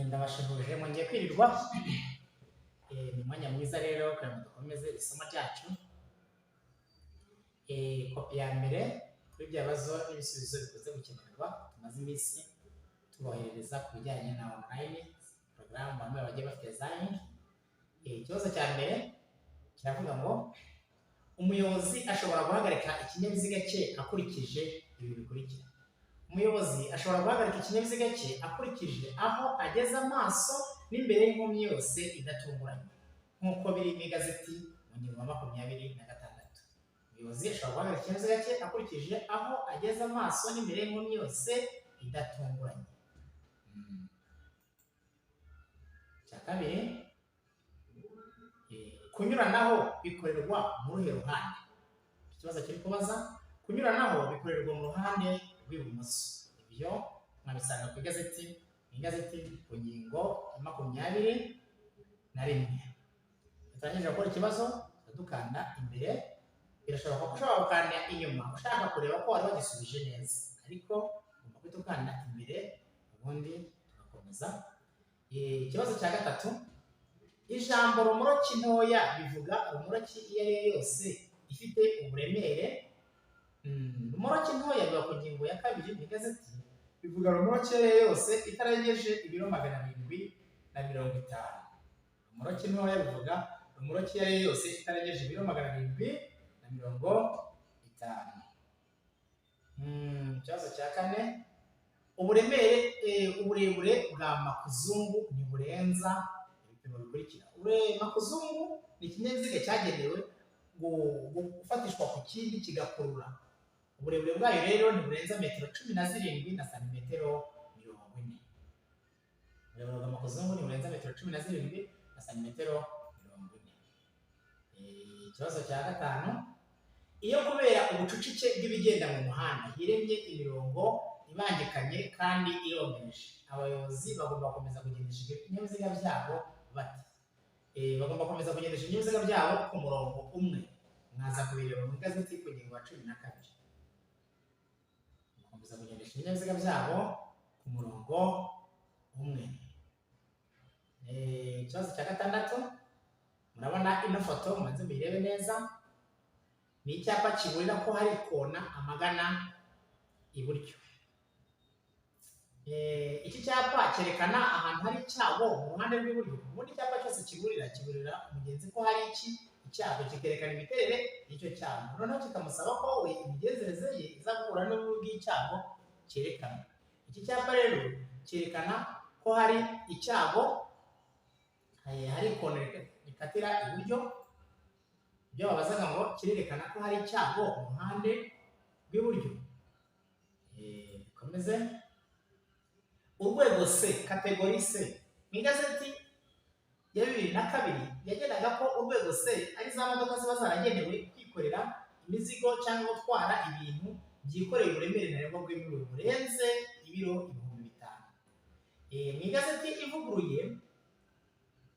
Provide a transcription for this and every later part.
ndabashimuje mwongeye kwirirwa. Ni umwanya mwiza rero kugira ngo dukomeze isomo ryacu. Kopi ya mbere kuri bya bibazo n'ibisubizo bikunze gukenerwa tumaze iminsi tuboherereza ku bijyanye na online porogaramu bamwe bagiye bafite design. Ikibazo cya mbere kiravuga ngo umuyobozi ashobora guhagarika ikinyabiziga cye akurikije ibi bikurikira. Umuyobozi ashobora guhagarika ikinyabiziga cye akurikije aho ageze amaso n'imbere y'inkomyi yose idatunguranye, nk'uko biri mu igazeti mu ngingo ya 26. Umuyobozi ashobora guhagarika ikinyabiziga cye akurikije aho ageze amaso n'imbere y'inkomyi yose idatunguranye. Cya kabiri, kunyuranaho bikorerwa mu ruhe ruhande? Ikibazo kiri kubaza kunyuranaho bikorerwa mu ruhande rw'ibumoso. Ibyo mwabisanga ku igazeti ku ngingo ya 21. Tutangije gukora ikibazo dukanda imbere, birashoboka ko ushobora gukanda inyuma ushaka kureba ko wari wagisubije neza, ariko ugomba guhita ukanda imbere ubundi tugakomeza. Ikibazo cya gatatu, ijambo rumoroki ntoya bivuga rumoroki iyo ari yo yose ifite uburemere. Rumoroki ntoya biba ku ngingo ya 2 mu igazeti, bivuga rumoroki iyo ari yo yose itarengeje ibiro 750. Rumoroki ntoya bivuga rumoroki iyo ari yo yose itarengeje ibiro 750. Ikibazo cya kane, uburebure bwa makuzungu ntiburenza ibipimo bikurikira. Makuzungu ni ikinyabiziga cyagenewe gufatishwa ku kindi kigakurura. Uburebure bwayo rero ntiburenza metero 17 na santimetero 40. Uburebure bwa makuzungu ntiburenza metero 17 na santimetero 40. Ikibazo cya gatanu, iyo kubera ubucucike bw'ibigenda mu muhanda hiremye imirongo ibangikanye kandi irombereje, abayobozi bagomba gukomeza kugendesha ibinyabiziga byabo bati. Bagomba gukomeza kugendesha ibinyabiziga byabo ku murongo umwe. Mwaza kubireba mu igazeti ku ngingo ya 12. Gukomeza kugendesha ibinyabiziga byabo ku murongo umwe. Ikibazo cya gatandatu, murabona ino foto mubanze muyirebe neza. Ni icyapa kiburira ko hari kona amagana iburyo. Iki cyapa cyerekana ahantu hari icyago mu ruhande rw'iburyo. Ubundi icyapa cyose kiburira umugenzi ko hari icyago, kikerekana imiterere y'icyo cyago. Noneho kikamusaba ko we imigenzereze ye iza guhura n'ubw'icyago cyerekana. Iki cyapa rero cyerekana ko hari icyago, hari ikona rikatira iburyo. Ibyo babazaga ngo kirerekana ko hari icyago mu ruhande rw'iburyo. Bikomeze. Urwego C, kategori C, mu igazeti ya 2002 yagenaga ko urwego C ari za modoka ziba zaragenewe kwikorera imizigo cyangwa gutwara ibintu byikoreye uburemere ntarengwa bw'ibiro burenze ibiro 5000. Mu igazeti ivuguruye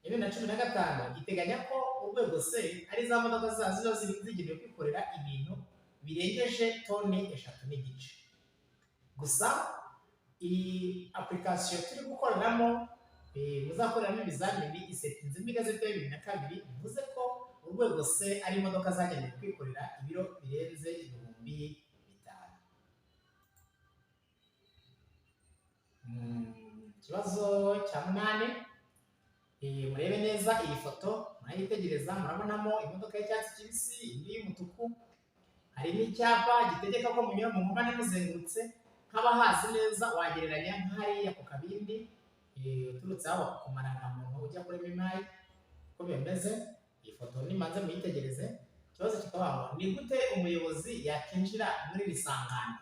ya 2015 iteganya ko urwego C ari za modoka ziba zigenewe kwikorera ibintu birengeje toni 3.5. Gusa iyi application turi gukoreramo muzakoreramo ibizamini isetinze mu igazeti ya 2002 bivuze ko urwego C ari imodoka zagenewe kwikorera ibiro birenze 5000. Ikibazo cya 8, murebe neza iyi foto murayitegereza. Murabonamo imodoka y'icyatsi kibisi, indi y'umutuku. Hari n'icyapa gitegeka ko munyura mu muhanda muzengurutse. Nk'abahazi neza wagereranya nk'hariya ku Kabindi, uturutse aho ku Marangamuntu ujya kuri Mimayi, uko bimeze. Iyi foto nimanze muyitegereze. Ikibazo kikaba ngo ni gute umuyobozi yakinjira muri iri sangano?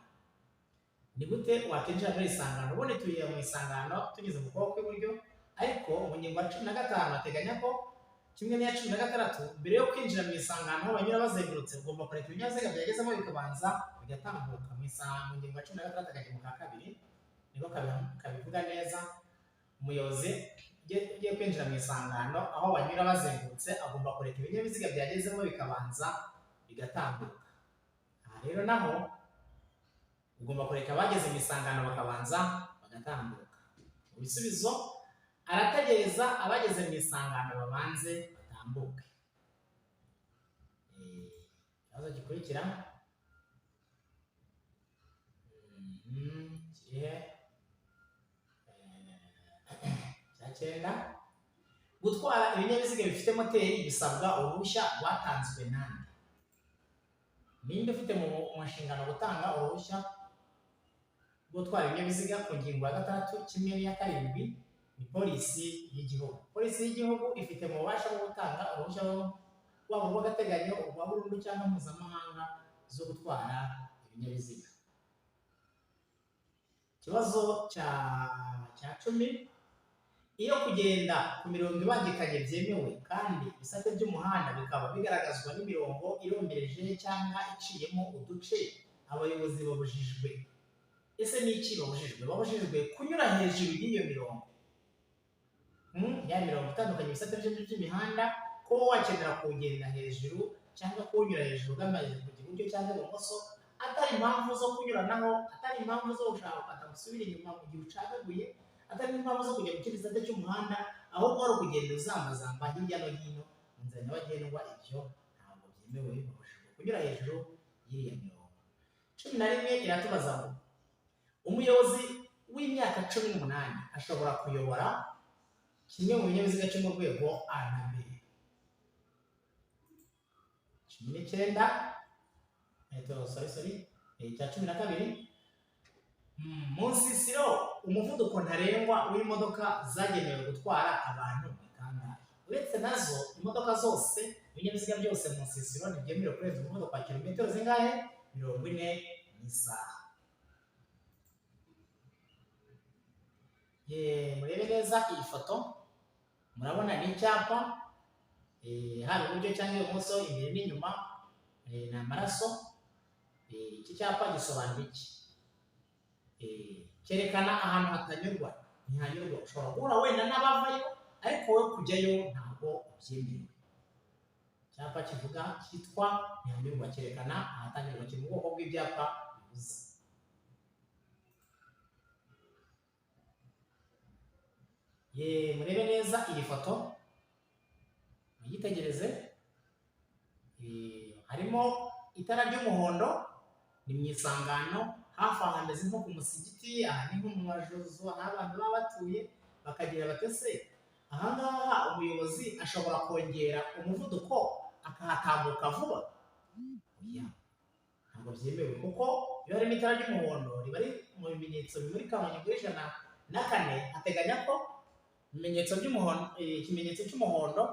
Ni gute wakinjira muri iri sangano? Ubundi tugiye mu isangano tugeze mu kuboko kw'iburyo, ariko mu ngingo ya 15 ateganya ko kimwe n'iya 16 mbere yo kwinjira mu isangano aho banyura bazengurutse ugomba kureka ibinyabiziga byagezemo bikabanza bigatambuka. Mu ngingo ya 16 akagemo ka 2 niko kabivuga neza. Umuyobozi ugiye kwinjira mu isangano aho banyura bazengurutse agomba kureka ibinyabiziga byagezemo bikabanza bigatambuka. Aha rero naho ugomba kureka abageze mu isangano bakabanza bagatambuka. Mu bisubizo arategereza abageze mu isangano babanze batambuke. Ikibazo gikurikira kirihe cya 9. Gutwara ibinyabiziga bifite moteri bisabwa uruhushya rwatanzwe nande? Ninde ufite mu nshingano gutanga uruhushya rwo gutwara ibinyabiziga ku ngingo ya 6 kimwe n'iya 7? Ni polisi y'igihugu. Polisi y'igihugu ifite mu bubasha bwo gutanga uruhushya rwabo rw'agateganyo, urwa burundu cyangwa mpuzamahanga zo gutwara ibinyabiziga. Ikibazo cya 10. Iyo kugenda ku mirongo ibangikanye byemewe kandi ibisate by'umuhanda bikaba bigaragazwa n'imirongo irombereje cyangwa iciyemo uduce, abayobozi babujijwe. Ese ni iki babujijwe? Babujijwe kunyura hejuru y'iyo mirongo. Ya mirongo itandukanye ibisate by'imihanda, ko wakenera kuwugenda hejuru cyangwa kuwunyura hejuru ugamije kujya iburyo cyangwa ibumoso, atari impamvu zo kunyuranaho, atari impamvu zo gushaka gusubira inyuma mu gihe ucagaguye, atari impamvu zo kujya mu kindi gisate cy'umuhanda, ahubwo ari ukugenda uzambazamba hirya no hino mu nzira nyabagendwa. Ibyo ntabwo byemewe, babujijwe kunyura hejuru y'iriya mirongo. 11 iratubaza ngo umuyobozi w'imyaka 18 ashobora kuyobora kimwe mu binyabiziga cyo mu rwego A na B. 19 icya 12. Mu nsisiro umuvuduko ntarengwa w'imodoka zagenewe gutwara abantu ni kangahe? Uretse nazo, imodoka zose, ibinyabiziga byose mu nsisiro ntibyemerewe kurenza umuvuduko wa kilometero zingahe? 40 mu isaha. Murebe neza iyi foto, murabona ni icyapa, haba iburyo cyangwa ibumoso, imbere n'inyuma, ni amaraso. Iki cyapa gisobanura iki? Cyerekana ahantu hatanyurwa, ntihanyurwa. Ushobora guhura wenda n'abavayo, ariko wowe kujyayo ntabwo ubyemerewe. Icyapa kivuga cyitwa ntihanyurwa, cyerekana ahatanyurwa, kiri mu bwoko bw'ibyapa bibuza. Murebe neza iyi foto, muyitegereze. Harimo itara ry'umuhondo, ni mu isangano, hafi aha hameze nko ku musigiti, aha ni nko mu majozo, aho abantu baba batuye, bakagira batese ahangaha umuyobozi ashobora kongera umuvuduko akahatambuka vuba. Ntabwo byemewe, kuko iyo harimo itara ry'umuhondo riba ari mu bimenyetso bimurika mu ngingo y'104, hateganya ko ikimenyetso cy'umuhondo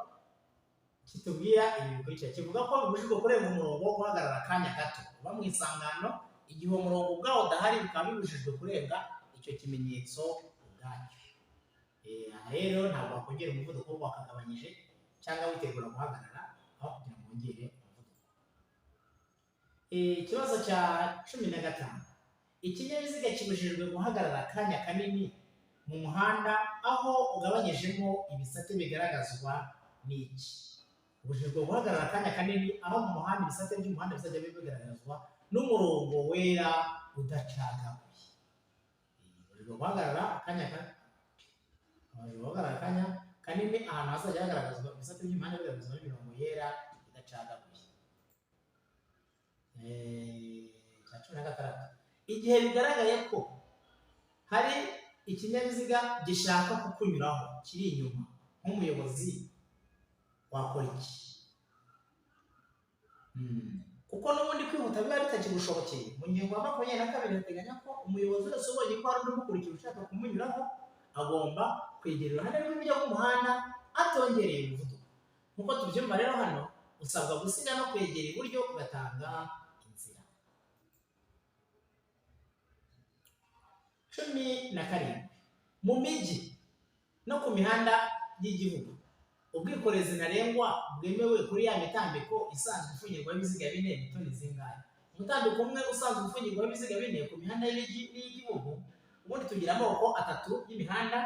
kitubwira ibi bikurikira. Kivuga ko bibujijwe kurenga umurongo wo guhagarara akanya gato uba mu isangano, igihe umurongo ubwawo udahari bikaba bibujijwe kurenga icyo kimenyetso ubwacyo. Rero ntabwo wakongera umuvuduko wakagabanyije cyangwa witegura guhagarara, aho kugira ngo wongere umuvuduko. Ikibazo cya 15. Ikinyabiziga kibujijwe guhagarara akanya kanini mu muhanda aho ugabanyijemo ibisate bigaragazwa n'iki? Ubujijwe guhagarara akanya kanini aho mu muhanda ibisate by'umuhanda bizajya bigaragazwa n'umurongo wera udacagaguye. Ubujijwe guhagarara akanya kanini ahantu hazajya hagaragazwa ibisate by'umuhanda bigaragazwa n'imirongo yera idacagaguye. Cya 16. Igihe bigaragaye ko hari ikinyabiziga gishaka kukunyuraho kiri inyuma, nk'umuyobozi wakora iki? Kuko n'ubundi kwihuta biba bitakigushobokeye. Mu ngingo ya 22 hateganya ko umuyobozi wese ubonye ko hari undi umukurikira ushaka kumunyuraho, agomba kwegera iruhande rw'iburyo bw'umuhanda atongereye umuvuduko. Nk'uko tubyumva rero hano, usabwa gusiga no kwegera iburyo ugatanga inzira. 17. Mu mijyi no ku mihanda y'igihugu, ubwikorezi ntarengwa bwemewe kuri ya mitambiko isanzwe ifungirwa ibiziga 4 ni toni zingahe? Umutambiko umwe usanzwe ufungirwa ibiziga 4 ku mihanda y'igihugu, ubundi tugira amoko 3 y'imihanda.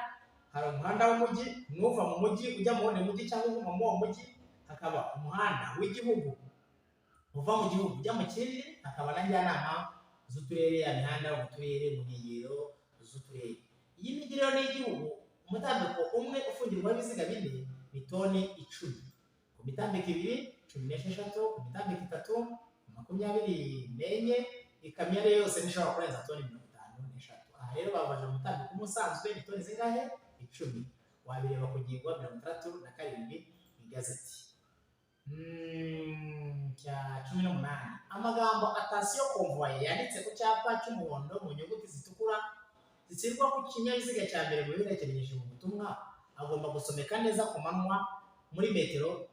Hari umuhanda w'umujyi, n'uva mu mujyi ujya mu wundi mujyi cyangwa uva mu uwo mujyi. Hakaba umuhanda w'igihugu uva mu gihugu ujya mu kindi. Hakaba na njyanama z'uturere, ya mihanda mu turere, mu nkengero z'uturere. Iyi mijyi rero n'igihugu, umutambiko umwe ufungirwaho ibiziga bine ni toni 10, ku mitambiko ibiri 16, ku mitambiko itatu 24, ikamyo ariyo yose ntishobora kurenza toni 53. Aha rero babaje umutambiko umwe usanzwe ni toni zingahe? 10. Wabireba ku ngingo 67 igazeti cya 18. Amagambo atasiyo konvoye yanditse ku cyapa cy'umuhondo mu nyuguti zitukura zishyirwa ku kinyabiziga cya mbere mu biherekeje mu butumwa agomba gusomeka neza ku manywa muri metero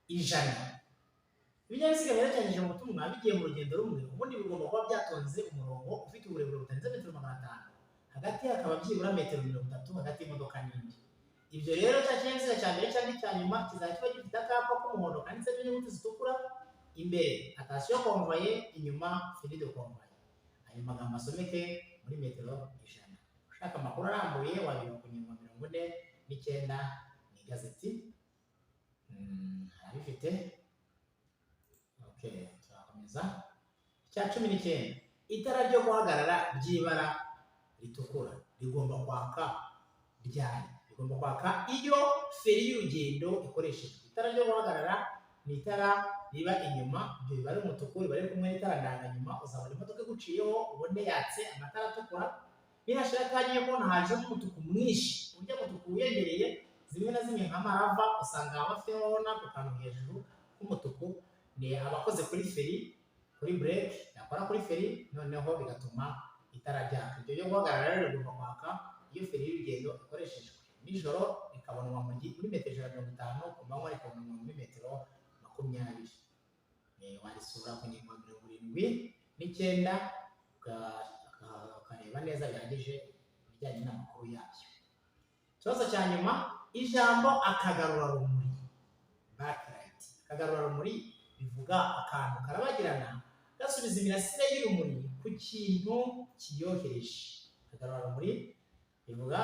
100. Ibinyabiziga biherekeje mu butumwa bigiye mu rugendo rumwe ubundi bigomba kuba byatonze umurongo ufite uburebure butarenze metero 500, hagati hakaba byibura metero 30 hagati y'imodoka n'indi. Ibyo rero cya kinyabiziga cya mbere cyangwa icya nyuma kizajya kiba gifite akapa k'umuhondo kanditseho inyuguti zitukura, imbere atasiyo konvoye, inyuma fini de konvoye. Ayo magambo asomeke muri metero 100. Ushaka amakuru arambuye wabireba ku ngingo 49 mu igazeti. Harabifite. Okay, turakomeza. Icya 19, itara ryo guhagarara ry'ibara ritukura rigomba kwaka ryari? Rigomba kwaka iyo feri y'urugendo ikoreshejwe. Itara ryo guhagarara ni itara riba inyuma, ibyo biba ari umutuku, riba ari kumwe n'itara ndanganyuma. Uzabona imodoka iguciyeho ubone yatse amatara atukura, birashaka kagiye kubona haje umutuku mwinshi, urya mutuku wiyegereye, zimwe na zimwe nk'amarava usanga bafiteho n'ako kantu hejuru k'umutuku, ni abakoze kuri feri, kuri brake yakora kuri feri, noneho bigatuma itara ryaka. Ibyo byo guhagarara rero rigomba kwaka iyo feri y'urugendo ikoreshejwe. Nijoro rikabonwa muri metero 50, ku manywa rikabonwa muri metero 20. Warisura ku ngingo 79 ukareba neza bihagije ibijyanye n'amakuru yabyo. Ikibazo cya nyuma, ijambo akagarurarumuri, backlight. Akagarurarumuri bivuga akantu karabagirana gasubiza imirasire y'urumuri ku kintu kiyohereje. Akagarurarumuri bivuga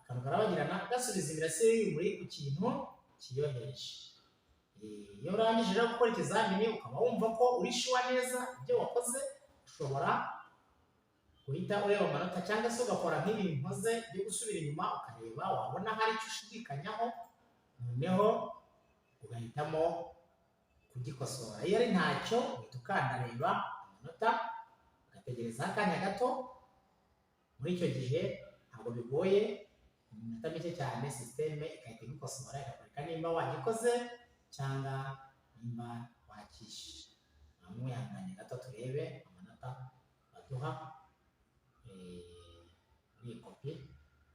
akantu karabagirana gasubiza imirasire y'urumuri ku kintu kiyohereje. Iyo urangije rero gukora ikizamini ukaba wumva ko uri shuwa neza ibyo wakoze, ushobora guhita ureba amanota cyangwa se ugakora nk'ibi nkoze byo gusubira inyuma ukareba wabona hari icyo ushidikanyaho, noneho ugahitamo kugikosora. Iyo ari ntacyo uhita ukandareba amanota ugategereza akanya gato. Muri icyo gihe ntabwo bigoye, mu minota mike cyane sisiteme igahita igikosora ikakwereka nimba wagikoze cyangwa nimba wakishe. Namwe yanganye gato turebe amanota baduha muri kopi.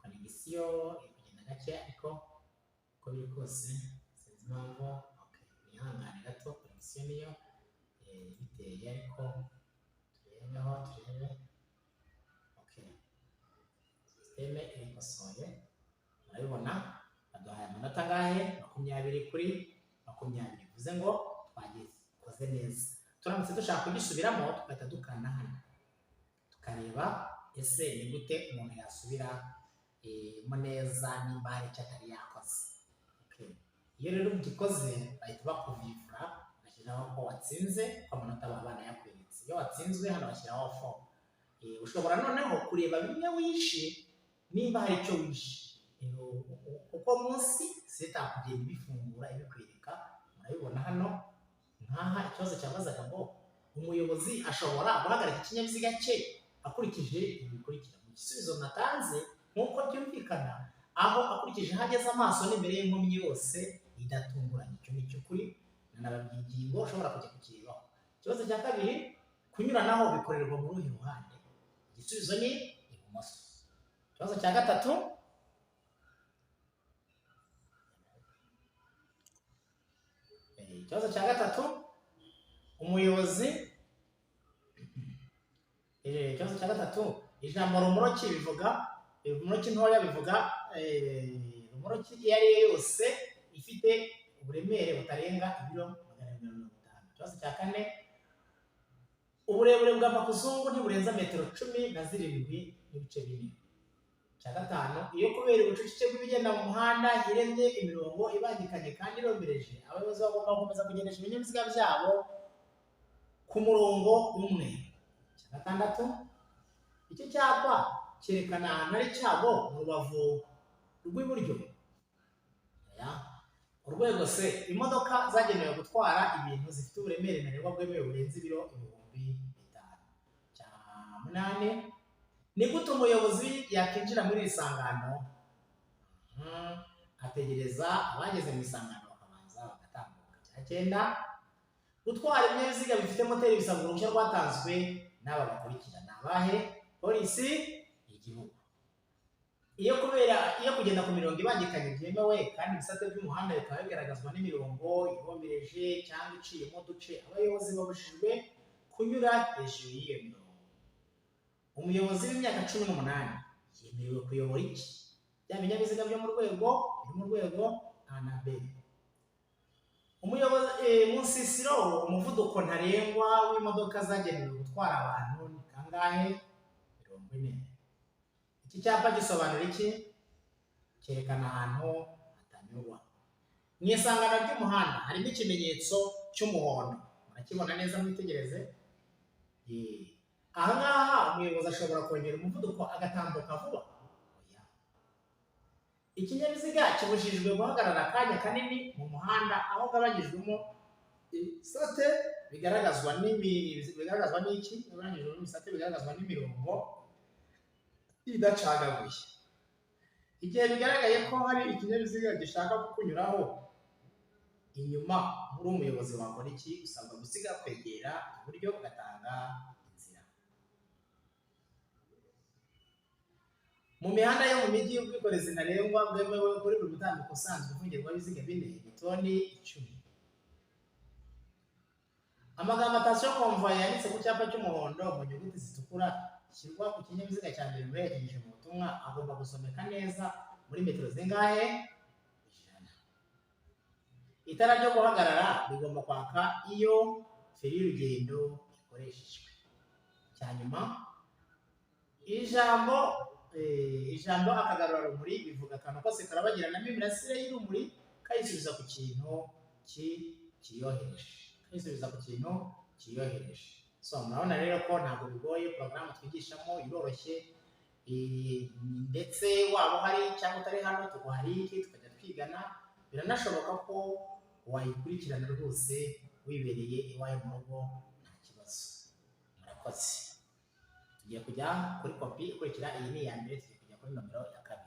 Konegisiyo iri kugenda gake ariko uko biri kose sinzi impamvu. Ihangane gato, konegisiyo niyo biteye ariko turebeho turebe. Sisiteme irikosoye, murabibona baduhaye amanota angahe? 20 kuri 20. Bivuze ngo twagikoze neza. Turamutse dushaka kugisubiramo tugahita dukanda hano tukareba ese ni gute umuntu yasubira mo neza nimba hari icyo atari yakoze. Iyo rero ugikoze bahita bakuvivura bashyiraho ko watsinze, ko amanota baba banayakweretse. Iyo watsinzwe hano bashyiraho 4. Ushobora noneho kureba bimwe wishe nimba hari icyo wishe, kuko munsi seta kugenda ibifungura ibikwereka. Murabibona hano nkaha ikibazo cyabazaga ngo umuyobozi ashobora guhagarika ikinyabiziga cye akurikije ibikurikira. Mu gisubizo natanze nk'uko byumvikana, aho akurikije hageze amaso n'imbere y'inkomyi yose idatunguranye. Icyo ni cy'ukuri, nanababwiye ingingo ushobora kujya kukirebaho. Ikibazo cya kabiri, kunyuranaho bikorerwa mu ruhe ruhande? Igisubizo ni ibumoso. Ikibazo cya gatatu, umuyobozi. Ikibazo cya gatatu, ijambo rumoroki bivuga, rumoroki ntoya bivuga rumoroki iyo ari yo yose ifite uburemere butarenga ibiro 150. Ikibazo cya kane, uburebure bw'amakuzungu ntiburenza metero 17.4. Cya gatanu, iyo kubera ubucucike bw'ibigenda mu muhanda hiremye imirongo ibangikanye kandi irombereje, abayobozi bagomba gukomeza kugendesha ibinyabiziga byabo ku murongo umwe. Cya gatandatu, icyo cyapa cyerekana ahantu hari icyago mu rubavu rw'iburyo. Urwego C, imodoka zagenewe gutwara ibintu zifite uburemere ntarengwa bwemewe burenze ibiro 5,000. Cya munani, ni gute umuyobozi yakinjira muri iri sangano? Ategereza abageze mu isangano bakabanza bagatambuka. Cya cyenda, gutwara ibinyabiziga bifite moteri bisabwa uruhushya rwatanzwe n'aba bakurikira. Ni abahe? Polisi y'igihugu. Iyo kugenda ku mirongo ibangikanye byemewe kandi ibisate by'umuhanda bikaba bigaragazwa n'imirongo ihombereje cyangwa iciyemo uduce, abayobozi babujijwe kunyura hejuru y'iyo mirongo. Umuyobozi w'imyaka 18 yemerewe kuyobora iki? Bya binyabiziga byo mu rwego A na B. Umuyobozi mu nsisiro, umuvuduko ntarengwa w'imodoka zagenewe gutwara abantu ni kangahe? 40. Iki cyapa gisobanura iki? Cyerekana ahantu hatanyurwa. Mu isangano ry'umuhanda harimo ikimenyetso cy'umuhondo, murakibona neza mwitegereze. Aha ngaha umuyobozi ashobora kongera umuvuduko agatambuka vuba. Ikinyabiziga kibujijwe guhagarara akanya kanini mu muhanda aho gabanyijwemo ibisate bigaragazwa n'imirongo idacagaguye. Igihe bigaragaye ko hari ikinyabiziga gishaka kukunyuraho inyuma, muri umuyobozi wakora iki? Usabwa gusiga kwegera iburyo ugatanga inzira. Mu mihanda yo mu mijyi, ubwikorezi ntarengwa bwemewe kuri buri mutambiko usanzwe ufungerwa ibiziga 4 ni toni 10. Amagambo atasiyo konvoyi yanditse ku cyapa cy'umuhondo mu nyuguti zitukura shyirwa ku kinyabiziga cya mbere muherekeje mu butumwa agomba gusomeka neza muri metero zingahe? 100. Itara ryo guhagarara rigomba kwaka iyo feri y'urugendo ikoreshejwe. Cyanyuma, ijambo akagarurarumuri bivuga akantu kose karabagirana n'imirasire y'urumuri kayisubiza ku kintu kiyohereje. So murabona rero ko ntabwo bigoye, porogaramu twigishamo iroroshye, ndetse waba uhari cyangwa utari hano tuguha link tukajya twigana. Biranashoboka ko wayikurikirana rwose wibereye iwawe mu rugo nta kibazo. Murakoze. Tugiye kujya kuri kopi ikurikira, iyi ni iya mbere, tugiye kujya kuri nomero ya 2.